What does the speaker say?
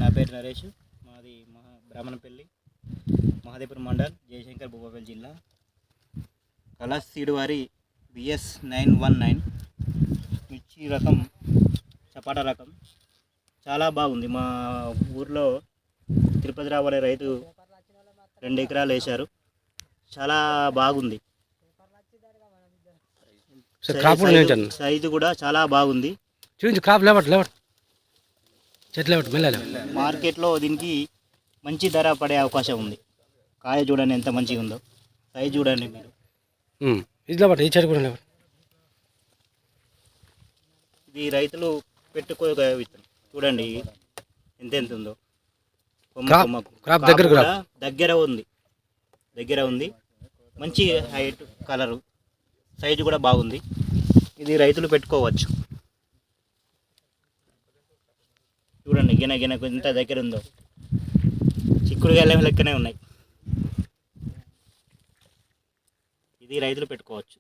నా పేరు నరేష్. మాది బ్రాహ్మణపల్లి, మహాదేవ్పూర్ మండల్, జయశంకర్, భూపాలపల్లి జిల్లా. కలర్స్ సీడ్ వారి బిఎస్ 919 మిర్చి రకం, చపాటా రకం చాలా బాగుంది. మా ఊర్లో తిరుపతిరావు అనే రైతు 2 ఎకరాలు వేశారు. చాలా బాగుంది. సైజు కూడా చాలా బాగుంది. మార్కెట్లో దీనికి మంచి ధర పడే అవకాశం ఉంది. కాయ చూడండి ఎంత మంచిగా ఉందో, సైజు చూడండి మీరు. ఇది రైతులు పెట్టుకో విత్తనం చూడండి ఎంత ఉందో. దగ్గర ఉంది మంచి హైట్, కలరు, సైజు కూడా బాగుంది. ఇది రైతులు పెట్టుకోవచ్చు. చూడండి గిన ఎంత దగ్గర ఉందో, చిక్కుడుగాయల లెక్కనే ఉన్నాయి. ఇది రైతులు పెట్టుకోవచ్చు.